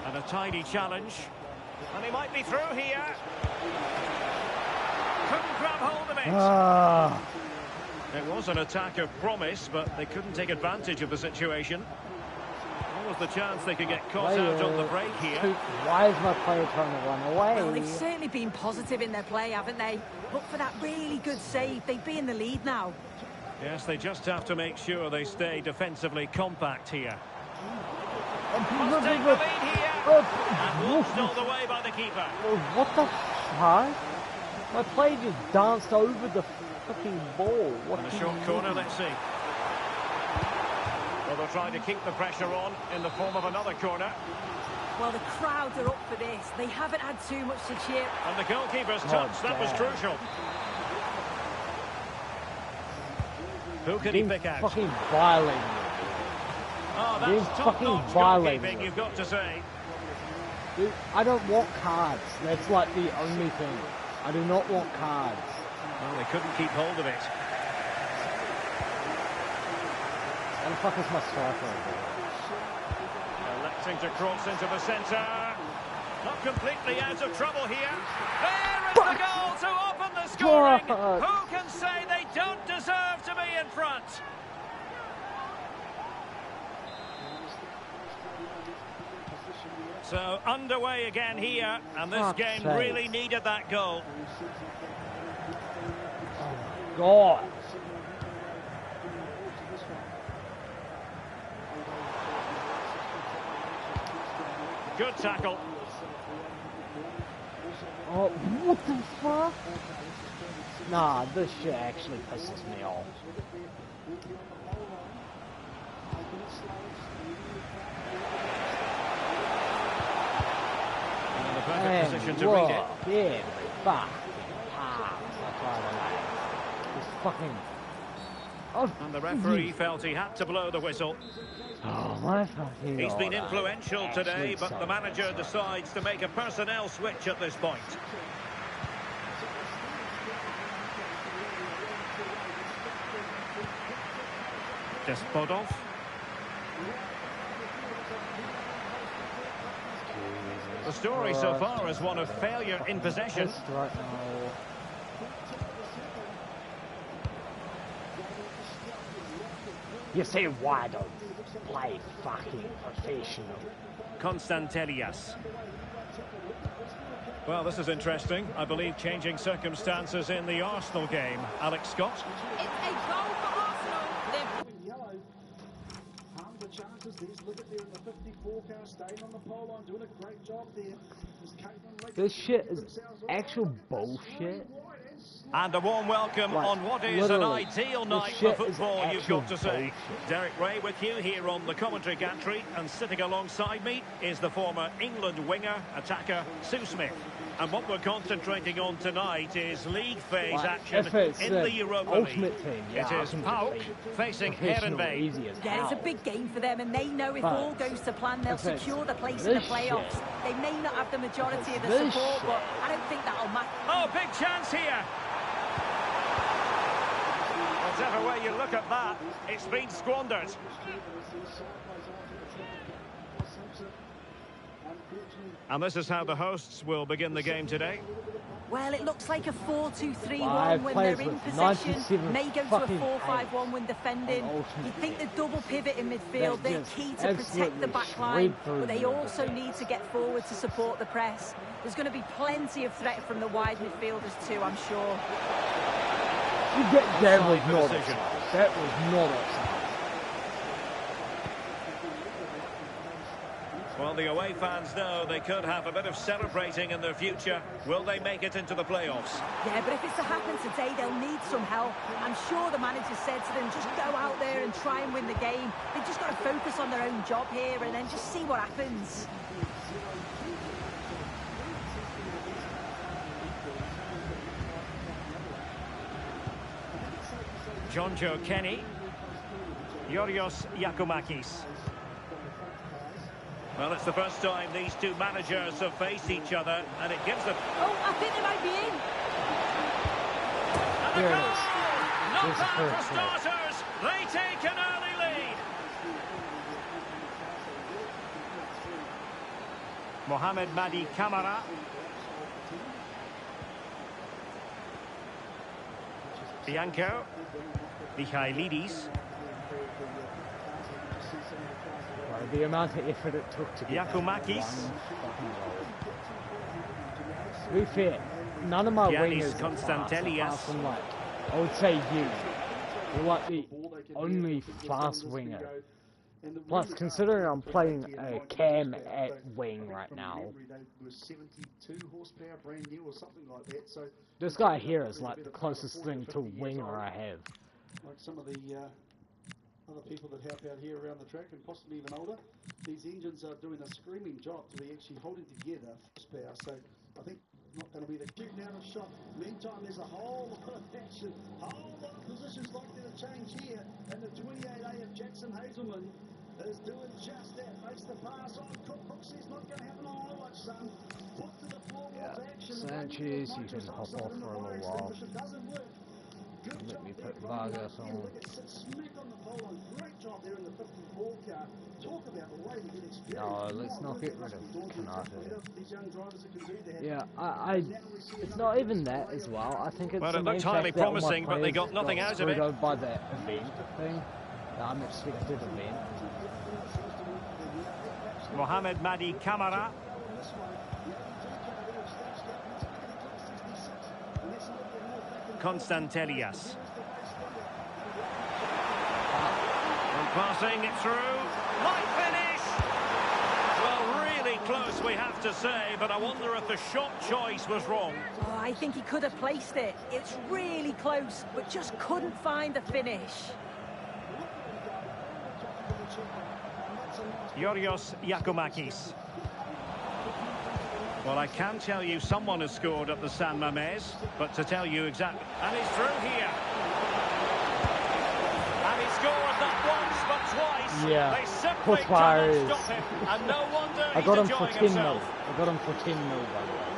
And a tidy challenge. And he might be through here. Couldn't grab hold of it. It was an attack of promise, but they couldn't take advantage of the situation. What was the chance they could get caught out on the break here? Why is my player trying to run away? Well, they've certainly been positive in their play, haven't they? But for that really good save, they'd be in the lead now. Yes, they just have to make sure they stay defensively compact here. Must take the lead here. And walked all the way by the keeper. What the fuck? My player just danced over the fucking ball. What In a short corner, let's see. Well, they're trying to keep the pressure on in the form of another corner. Well, the crowd are up for this. They haven't had too much to cheer. And the goalkeeper's touch, that was crucial. Who can he pick out? Fucking violating. Oh, that's top-notch goalkeeping, you've got to say. Dude, I don't want cards. That's like the only thing. I do not want cards. Well, they couldn't keep hold of it. What the fuck is my striker? Electing to cross into the centre. Not completely out of trouble here. There is the goal to open the scoring. Who can say they don't deserve to be in front? So underway again here, and this game really needed that goal. God. Good tackle. Oh, what the fuck? Nah, this shit actually pisses me off. In the perfect position to read it. Yeah, fuck. This fucking... Oh, and the referee felt he had to blow the whistle. Oh, my fucking... He's been influential today, but the manager decides to make a personnel switch at this point. Despodov. The story so far is one of failure in possession. Right now. You see why I don't play fucking professional. Konstantelias. Well, this is interesting. I believe changing circumstances in the Arsenal game. Alex Scott. It's a goal for Arsenal. Yellow. Harm the chances. There's Liggett there in the 54 car, staying on the pole line, doing a great job there. This shit is actual bullshit. And a warm welcome on what is an ideal night for football, you've got to say. Derek Ray with you here on the commentary gantry, and sitting alongside me is the former England winger, attacker, Sue Smith. And what we're concentrating on tonight is league phase action in the Europa League. It is PAOK facing Heerenveen. Yeah, it's a big game for them, and they know if all goes to plan, they'll secure the place in the playoffs. They may not have the majority of the support, but I don't think that'll matter. Oh, big chance here. Whatever way you look at that, it's been squandered. And this is how the hosts will begin the game today. Well, it looks like a 4-2-3-1 when they're in possession. May go to a 4-5-1 when defending. You'd think the double pivot in midfield, they're key to protect the back line, but they also need to get forward to support the press. There's going to be plenty of threat from the wide midfielders too, I'm sure. That was not offside. That was not offside. Well, the away fans know they could have a bit of celebrating in their future. Will they make it into the playoffs? Yeah, but if it's to happen today, they'll need some help. I'm sure the manager said to them, just go out there and try and win the game. They've just got to focus on their own job here and then just see what happens. Jonjo Kenny. Yorios Yakumakis. Well, it's the first time these two managers have faced each other, and it gives them... Oh, I think they might be in. And a goal! Not bad for starters. They take an early lead. Mohamed Madi Camara. Bianco. Michailidis. The amount of effort it took to get Giacomakis. To be fair, none of my Giannis wingers are fast, Constantelius. apart from, like, I would say you. You're like the only fast winger. Plus, considering I'm playing a cam at wing right now, this guy here is like the closest thing to winger I have. Like some of the other people that help out here around the track, and possibly even older, these engines are doing a screaming job to be actually holding together horsepower. So I think not going to be the kick down of shot. Meantime, there's a whole lot of action, whole lot of positions likely to change here, and the 28A of Jackson Hazelman is doing just that. Makes the pass on. Brooks is not going to happen on all much, son. Put to the floor with action. Sanchez, you can hop off for a little while. Doesn't work. Let me put Vargas on. No, let's not get rid of Canate. Yeah, it's not even that as well. I think it's Well, the it main looked highly fact that promising, all my but they got players nothing out of it. Over by that event thing, the unexpected event. Mohamed Madi Camara. Constantelius. And passing it through. Might finish! Well, really close, we have to say, but I wonder if the shot choice was wrong. Oh, I think he could have placed it. It's really close, but just couldn't find the finish. Yorios Giacomakis. Well, I can tell you someone has scored at the San Mamés, but to tell you exactly... And he's through here. And he scored not once, but twice. Yeah. They simply cannot stop him. And no wonder I got him he's for enjoying 10 mil. himself. I got him for 10 mil, by the way.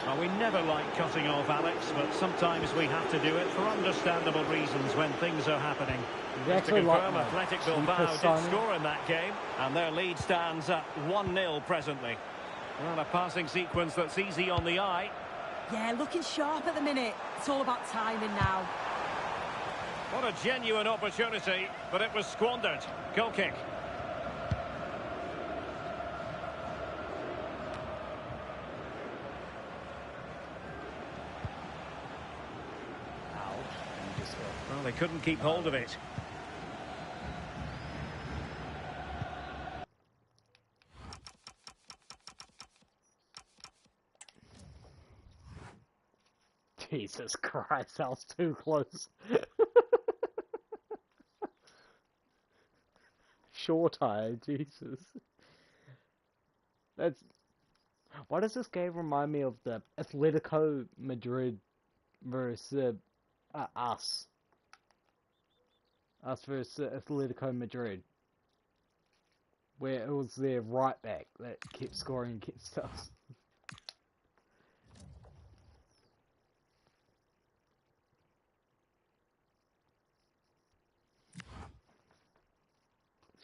Well, we never like cutting off Alex, but sometimes we have to do it for understandable reasons when things are happening. Exactly. To confirm, like Athletic Bilbao did score in that game, and their lead stands at 1-0 presently. Well, a passing sequence that's easy on the eye. Yeah, looking sharp at the minute. It's all about timing now. What a genuine opportunity, but it was squandered. Goal kick. Well, they couldn't keep hold of it. Jesus Christ, that was too close. Short eye, Jesus. That's... Why does this game remind me of the Atletico Madrid versus us? Us versus Atletico Madrid. Where it was their right back that kept scoring against us.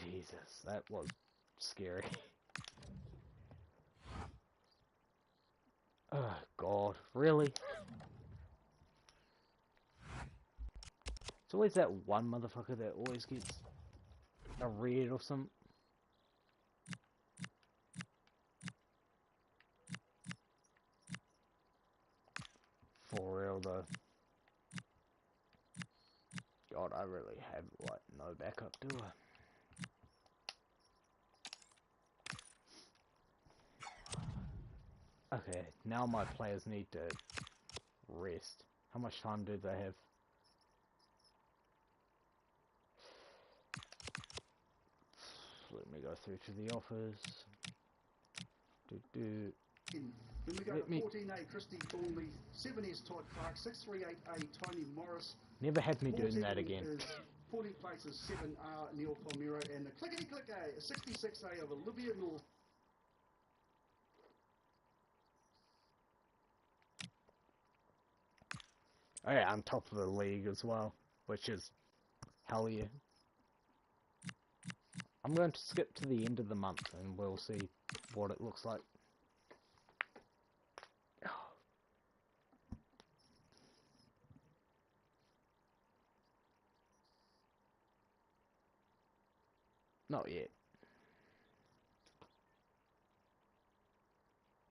Jesus, that was scary. Oh, God, really? It's always that one motherfucker that always gets a red or something. For real, though. God, I really have, like, no backup, do I? Okay, now my players need to rest. How much time do they have? Let me go through to the office. Then we go to 14A, Christy Thornley, 7S Todd Clark, 638A Tony Morris. Never had me doing that again. 40 places 7R Neil Palmero, and the clickety-click A, 66A of Olivia North. Oh yeah, I'm top of the league as well, which is hell yeah. I'm going to skip to the end of the month and we'll see what it looks like. Not yet.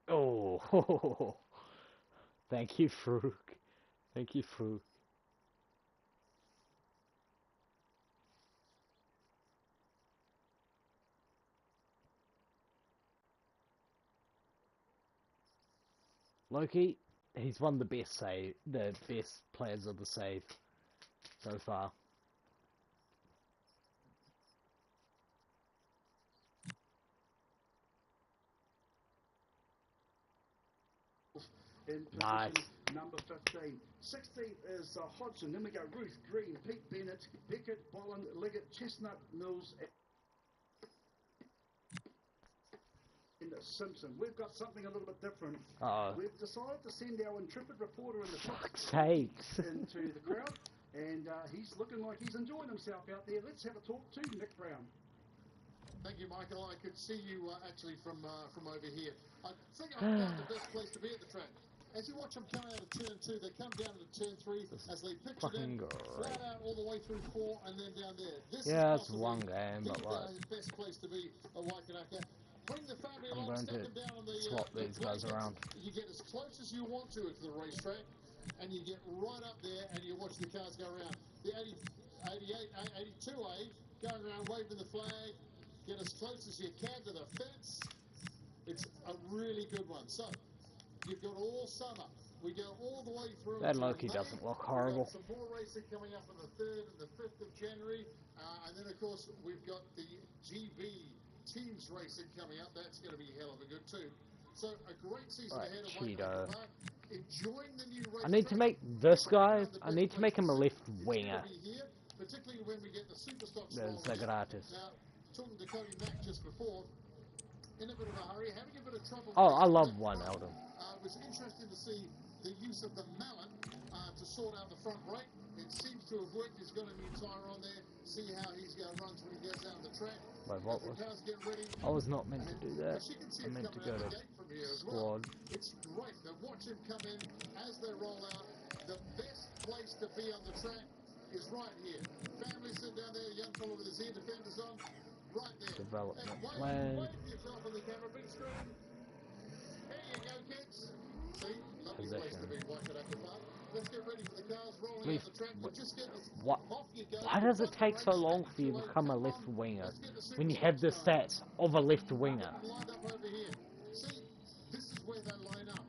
Oh, thank you, Fruk. Thank you, Fruk. Loki, he's one of the best players of the save so far. In position Nice. number 15. 16 is Hodgson. Then we go Ruth, Green, Pete Bennett, Beckett, Bolland, Liggett, Chestnut, Mills, and Simpson. We've got something a little bit different. We've decided to send our intrepid reporter in the fuck's sakes into the crowd, and he's looking like he's enjoying himself out there. Let's have a talk to Nick Brown. Thank you, Michael. I could see you actually from over here. I think I found the best place to be at the track. As you watch them come out of turn 2, they come down to turn 3 as they pitch it in, flat out all the way through 4 and then down there. This is it's one game, but like, the best place to be at Waikanaka. Bring the family I'm along, going stick them down on the swap these guys around. You get as close as you want to the racetrack, and you get right up there and you watch the cars go around. The 82A going around waving the flag. Get as close as you can to the fence. It's a really good one. So, you've got all summer. We go all the way through. That Loki doesn't look horrible. We've got some more racing coming up on the 3rd and the 5th of January. And then, of course, we've got the GB Teams racing coming up. That's going to be hell of a good too. So, a great season ahead of Waikanaka Park. Enjoying the new race. I need to make this guy, I need to make him a left winger. Particularly when we get the super stocks. There's the gratis. Now, talking to Cody Mack just before, in a bit of a hurry, having a bit of trouble. Oh, I love one Eldon. It was interesting to see the use of the mallet to sort out the front brake. It seems to have worked. He's got a new tyre on there. See how he's going to run when he goes out on the track. Wait, what was? I was not meant to do that. I meant to go to squad. It's great to watch him come in as they roll out. The best place to be on the track is right here. Family sit down there, young fellow with his ear defenders on. Right there. Development plan. Wave yourself on the camera, big screen. There you go, kids. See, lovely place to be. Waikanaka Park. Let's get ready for the cars rolling out the track. We'll just get this what? Why does it take so long for you to become a left winger when you have the stats of a left winger? Lined up over here. See, this is where they line up.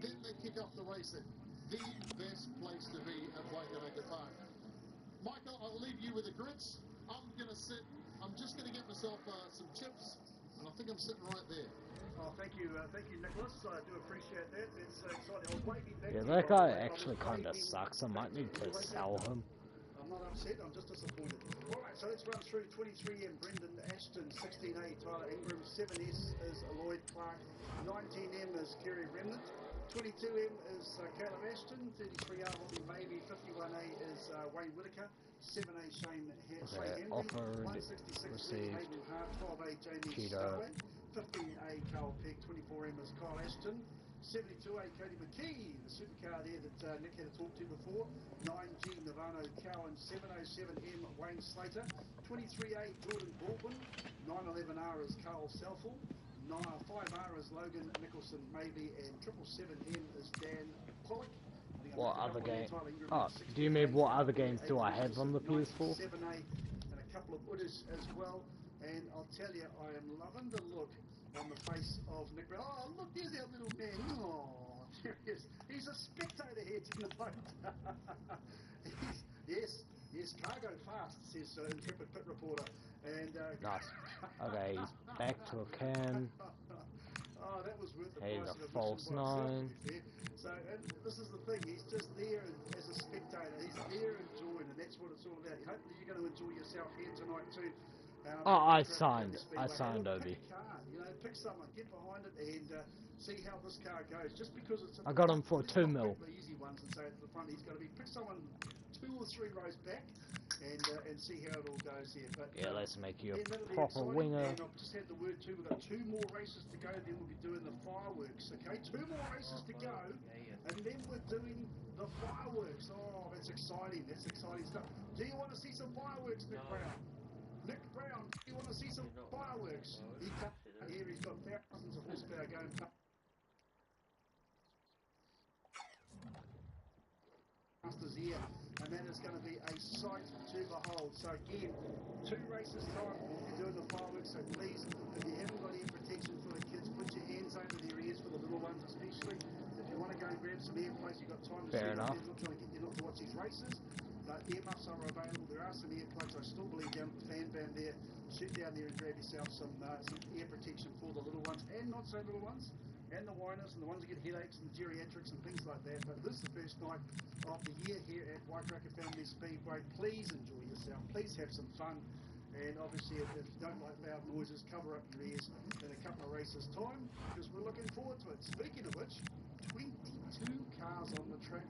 Then they kick off the racing. The best place to be at Waikanaka Park. Michael, I'll leave you with the grids. I'm going to sit. I'm just going to get myself some chips, and I think I'm sitting right there. Oh, thank you, Nicholas. I do appreciate that. It's exciting. I was waving back. Yeah, that guy actually kind of sucks. I might need to sell him. I'm not upset. I'm just disappointed. All right, so let's run through 23M. Brendan Ashton, 16A. Tyler Ingram, 7S is Lloyd Clark, 19M is Kerry Remnant, 22M is Caleb Ashton, 33R Robbie Maybe, 51A is Wayne Whitaker, 7A Shane Henry, 166 received. Hayden Hart, 12A Jamie Cheeto. Stoway, 15A Carl Peck, 24M is Kyle Ashton, 72A Cody McKee, the supercar there that Nick had talked to before, 9G Nirvana Cowan, 707M Wayne Slater, 23A Jordan Baldwin, 911R is Carl Selfel, 5R is Logan Nicholson Maybe, and 777M is Dan Pollock. What other game? Oh, do you mean what other games do I have on the PS4? 7A and a couple of Udders as well. And I'll tell you, I am loving the look on the face of Nick Brown. Oh, look, there's our little man. Oh, there he is. He's a spectator here tonight. Yes, cargo fast, says Intrepid Pit Reporter. And nice. Okay, back to a cam. Oh, that was worth the He's price a of false admission 9. So, and this is the thing, he's just there as a spectator. He's there enjoying, and that's what it's all about. Hopefully you're going to enjoy yourself here tonight too. I signed Obi. Pick a car, pick someone, get behind it, and see how this car goes. Just because it's I got him for 2 mil. The easy ones and say at the front, he's got to be pick someone 2 or 3 rows back, and see how it all goes here. But yeah, let's make you a that'll be proper exciting. winger. And I've just had the word too. We've got 2 more races to go. Then we'll be doing the fireworks. Okay, 2 more races to go, and then we're doing the fireworks. Oh, that's exciting. That's exciting stuff. Do you want to see some fireworks, Nick Brown? Nick Brown, you want to see some fireworks? He can't here, he's got thousands of horsepower going past us here, and that is going to be a sight to behold. So again, 2 races time, we're doing the fireworks, so please, if you haven't got ear protection for the kids, put your hands over their ears for the little ones especially. If you want to go and grab some earplugs, you've got time to Fair enough. I'm not trying to get you not to watch these races. Earmuffs are available. There are some earplugs, I still believe, down at the fan band there. Sit down there and grab yourself some ear protection for the little ones and not so little ones, and the whiners and the ones that get headaches and geriatrics and things like that. But this is the first night of the year here at Wairarapa Family Speedway. Please enjoy yourself. Please have some fun. And obviously, if you don't like loud noises, cover up your ears in a couple of races' time, because we're looking forward to it. Speaking of which, 22 cars on the track.